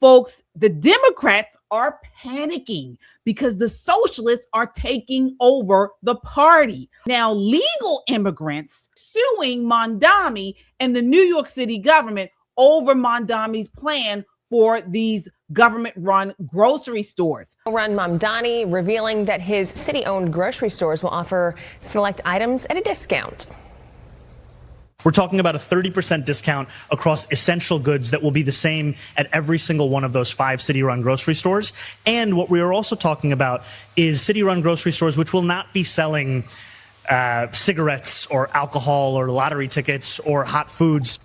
Folks, the Democrats are panicking because the socialists are taking over the party. Now, legal immigrants suing Mamdani and the New York City government over Mamdani's plan for these government-run grocery stores. Zohran Mamdani revealing that his city-owned grocery stores will offer select items at a discount. We're talking about a 30% discount across essential goods that will be the same at every single one of those 5 city-run grocery stores. And what we are also talking about is city-run grocery stores which will not be selling cigarettes or alcohol or lottery tickets or hot foods.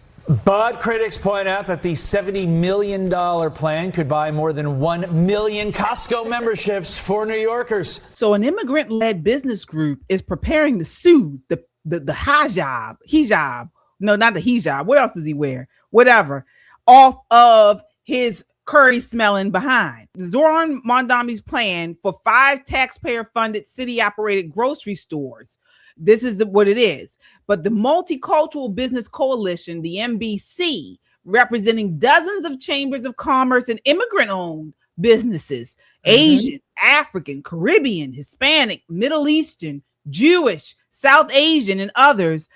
But critics point out that the $70 million plan could buy more than 1 million Costco memberships for New Yorkers. So an immigrant-led business group is preparing to sue the hijab. No, not the hijab. What else does he wear? Whatever. Off of his curry-smelling behind. Zohran Mamdani's plan for 5 taxpayer-funded city-operated grocery stores. This is what it is. But the Multicultural Business Coalition, the MBC, representing dozens of chambers of commerce and immigrant-owned businesses, Asian, African, Caribbean, Hispanic, Middle Eastern, Jewish, South Asian, and others,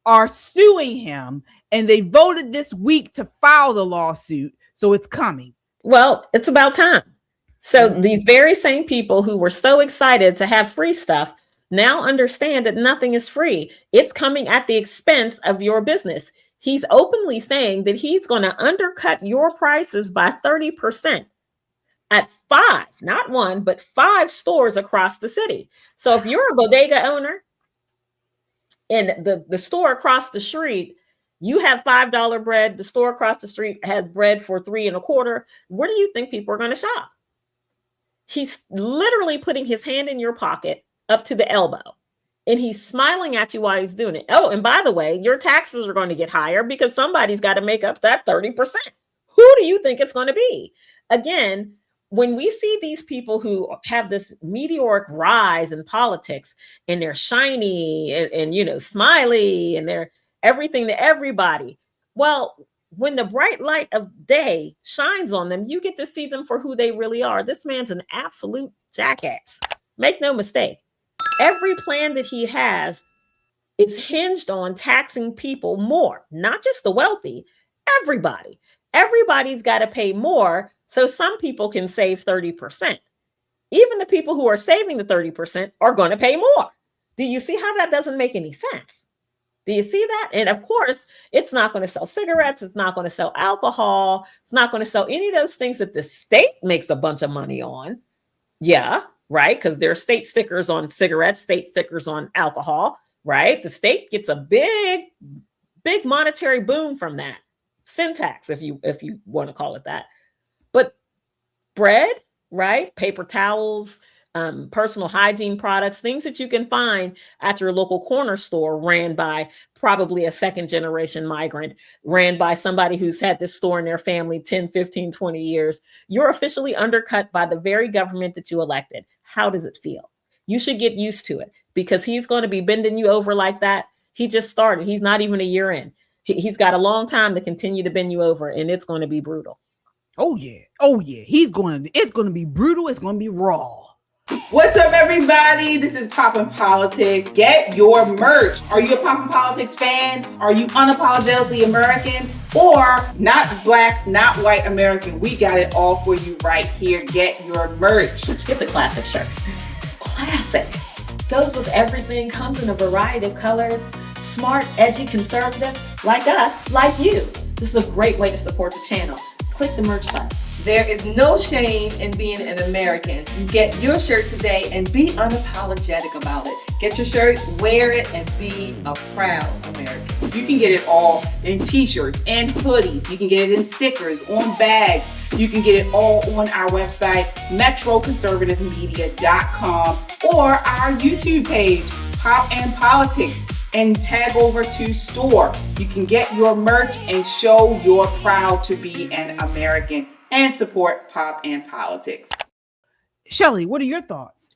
are suing him, and they voted this week to file the lawsuit, so it's coming. Well, it's about time. So these very same people who were so excited to have free stuff now understand that nothing is free. It's coming at the expense of your business. He's openly saying that he's going to undercut your prices by 30% at 5, not 1, but 5 stores across the city. So if you're a bodega owner and the store across the street, you have $5 bread, the store across the street has bread for $3.25, where do you think people are going to shop? He's literally putting his hand in your pocket up to the elbow, and he's smiling at you while he's doing it. Oh, and by the way, your taxes are going to get higher because somebody's got to make up that 30%. Who do you think it's going to be? Again, when we see these people who have this meteoric rise in politics and they're shiny and you know, smiley and they're everything to everybody, well, when the bright light of day shines on them, you get to see them for who they really are. This man's an absolute jackass. Make no mistake. Every plan that he has is hinged on taxing people more, not just the wealthy, everybody. Everybody's got to pay more so some people can save 30%. Even the people who are saving the 30% are going to pay more. Do you see how that doesn't make any sense? Do you see that? And of course, it's not going to sell cigarettes. It's not going to sell alcohol. It's not going to sell any of those things that the state makes a bunch of money on. Yeah, right? Because there are state stickers on cigarettes, state stickers on alcohol, right? The state gets a big monetary boom from that. Syntax, if you want to call it that. But bread, right? Paper towels, personal hygiene products, things that you can find at your local corner store ran by probably a second generation migrant, ran by somebody who's had this store in their family 10, 15, 20 years. You're officially undercut by the very government that you elected. How does it feel? You should get used to it because he's going to be bending you over like that. He just started. He's not even a year in. He's got a long time to continue to bend you over, and it's going to be brutal. Oh yeah. It's going to be brutal. It's going to be raw. What's up, everybody? This is Poppin' Politics. Get your merch. Are you a Poppin' Politics fan? Are you unapologetically American? Or not black, not white American? We got it all for you right here. Get your merch. Get the classic shirt. Classic. Goes with everything, comes in a variety of colors. Smart, edgy, conservative, like us, like you. This is a great way to support the channel. Click the merch button. There is no shame in being an American. Get your shirt today and be unapologetic about it. Get your shirt, wear it, and be a proud American. You can get it all in t-shirts and hoodies. You can get it in stickers, on bags. You can get it all on our website, metroconservativemedia.com, or our YouTube page, Pop and Politics, and tag over to store. You can get your merch and show you're proud to be an American and support Pop and Politics. Shelly, what are your thoughts?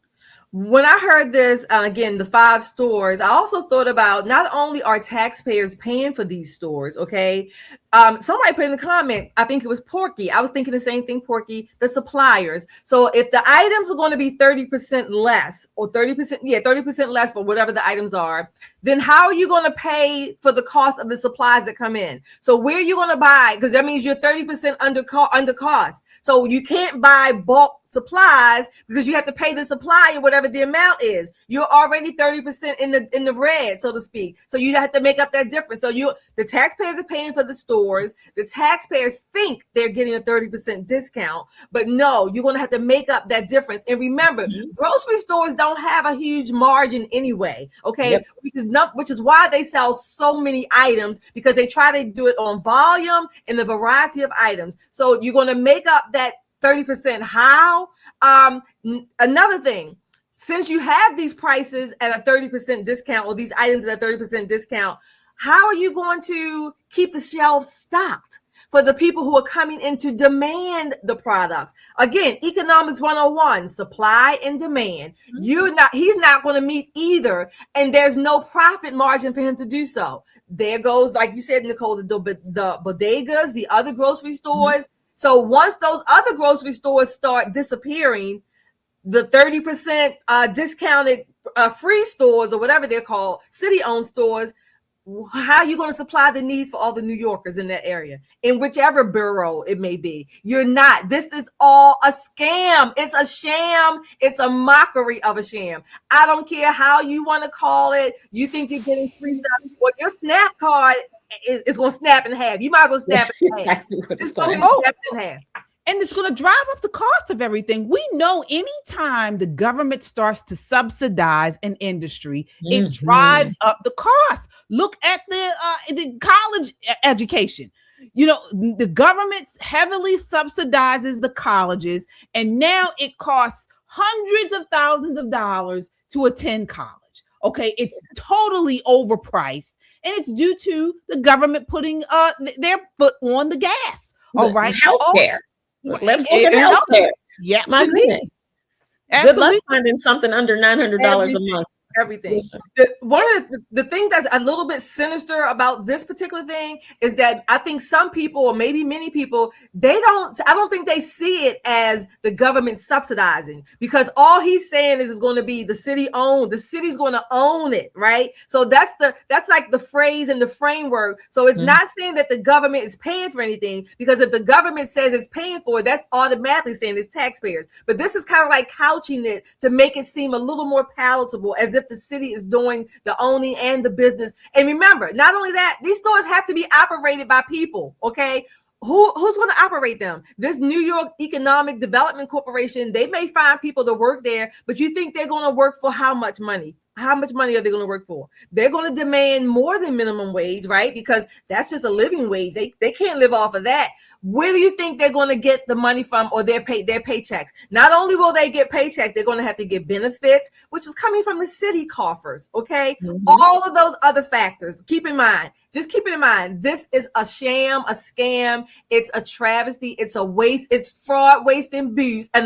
When I heard this, again, the 5 stores, I also thought about not only are taxpayers paying for these stores, okay? Somebody put in the comment, I think it was Porky. I was thinking the same thing, Porky, the suppliers. So if the items are going to be 30% less or 30% less for whatever the items are, then how are you going to pay for the cost of the supplies that come in? So where are you going to buy? Because that means you're 30% under cost. So you can't buy bulk supplies because you have to pay the supplier whatever the amount is. You're already 30% in the red, so to speak. So you have to make up that difference. So the taxpayers are paying for the stores. The taxpayers think they're getting a 30% discount, but no, you're going to have to make up that difference. And remember, grocery stores don't have a huge margin anyway. Okay, yep. which is why they sell so many items, because they try to do it on volume and the variety of items. So you're going to make up that 30%. How? Another thing, since you have these prices at a 30% discount, or these items at a 30% discount, how are you going to keep the shelves stocked for the people who are coming in to demand the products? Again, economics 101, supply and demand. He's not going to meet either, and there's no profit margin for him to do so. There goes, like you said, Nicole, the bodegas, the other grocery stores. So once those other grocery stores start disappearing, the 30% discounted free stores, or whatever they're called, city-owned stores, how are you going to supply the needs for all the New Yorkers in that area, in whichever borough it may be? You're not. This is all a scam. It's a sham. It's a mockery of a sham. I don't care how you want to call it. You think you're getting free stuff. Well, your SNAP card is going to snap in half. You might as well snap it in half. It's going to snap in half. And it's going to drive up the cost of everything. We know anytime the government starts to subsidize an industry, it drives up the cost. Look at the college education. You know, the government heavily subsidizes the colleges, and now it costs hundreds of thousands of dollars to attend college. Okay, it's totally overpriced, and it's due to the government putting their foot on the gas. All right, healthcare. Let's look at healthcare. Yes, my goodness. Good luck finding something under $900 a month. Everything. One of the thing that's a little bit sinister about this particular thing is that I think some people, or maybe many people, I don't think they see it as the government subsidizing, because all he's saying is it's going to be the city owned. The city's going to own it, right? So that's like the phrase and the framework. So it's not saying that the government is paying for anything, because if the government says it's paying for it, that's automatically saying it's taxpayers. But this is kind of like couching it to make it seem a little more palatable, as if the city is doing the owning and the business. And remember, not only that, these stores have to be operated by people, okay? Who's going to operate them? This New York Economic Development Corporation, they may find people to work there, but you think they're going to work for how much money? How much money are they going to work for? They're going to demand more than minimum wage, right? Because that's just a living wage. They can't live off of that. Where do you think they're going to get the money from, or their paychecks? Not only will they get paychecks, they're going to have to get benefits, which is coming from the city coffers, okay? All of those other factors. Keep in mind. Just keep it in mind. This is a sham, a scam. It's a travesty. It's a waste. It's fraud, waste, and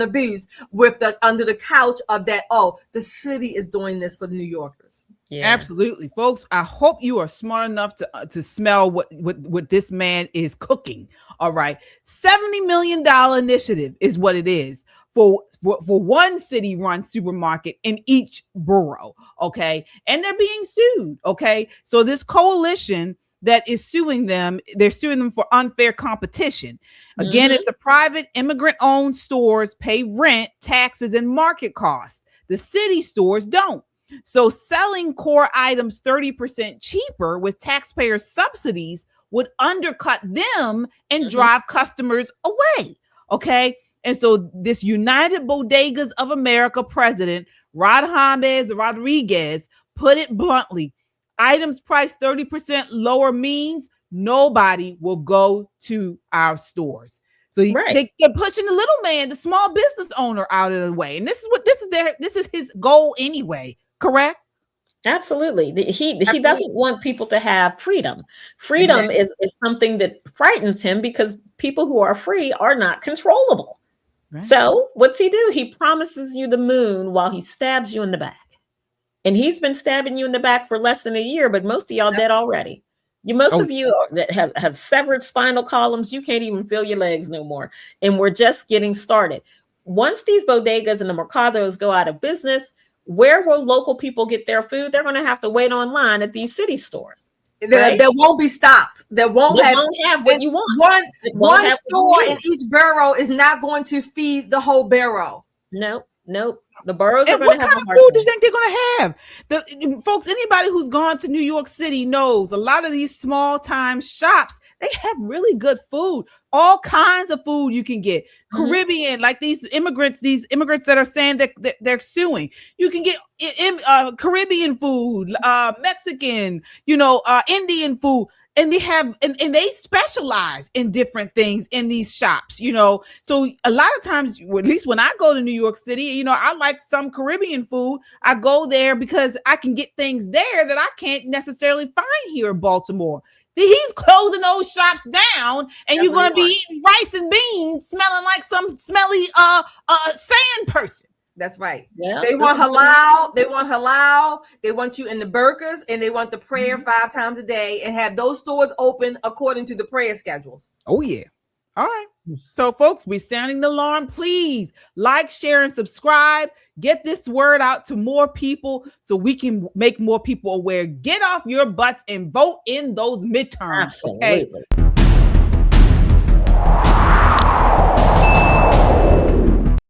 abuse with under the couch of that. Oh, the city is doing this for the New Yorkers. Yeah. Absolutely, folks. I hope you are smart enough to smell what this man is cooking. All right, $70 million initiative is what it is for one city-run supermarket in each borough. Okay, and they're being sued. Okay, so this coalition that is suing them, they're suing them for unfair competition. Again, it's a private immigrant-owned stores pay rent, taxes, and market costs. The city stores don't. So selling core items 30% cheaper with taxpayer subsidies would undercut them and drive customers away. Okay. And so this United Bodegas of America president, Rodriguez, put it bluntly: items priced 30% lower means nobody will go to our stores. So they're pushing the little man, the small business owner, out of the way. And this is his goal anyway. Correct? Absolutely. He doesn't want people to have freedom. Freedom is something that frightens him, because people who are free are not controllable. Right. So what's he do? He promises you the moon while he stabs you in the back. And he's been stabbing you in the back for less than a year, but most of y'all dead already. Most of you that have severed spinal columns, you can't even feel your legs no more. And we're just getting started. Once these bodegas and the mercados go out of business, where will local people get their food? They're going to have to wait online at these city stores. That won't be stopped. That won't have what you want. One store in each borough is not going to feed the whole borough. Nope. The boroughs are And going what to have kind a of hard food do you time. think they're going to have? The folks, anybody who's gone to New York City knows a lot of these small time shops, they have really good food. All kinds of food you can get. Caribbean, like these immigrants that are saying that they're suing. You can get Caribbean food, Mexican, Indian food. And they have, and they specialize in different things in these shops, So a lot of times, at least when I go to New York City, I like some Caribbean food. I go there because I can get things there that I can't necessarily find here in Baltimore. He's closing those shops down, and you're going to be eating rice and beans, smelling like some smelly sand person. That's right. Yeah, they want halal. They want halal. They want you in the burqas, and they want the prayer 5 times a day, and have those stores open according to the prayer schedules. Oh yeah. All right. So folks, we're sounding the alarm. Please like, share, and subscribe. Get this word out to more people so we can make more people aware. Get off your butts and vote in those midterms. Absolutely. Okay.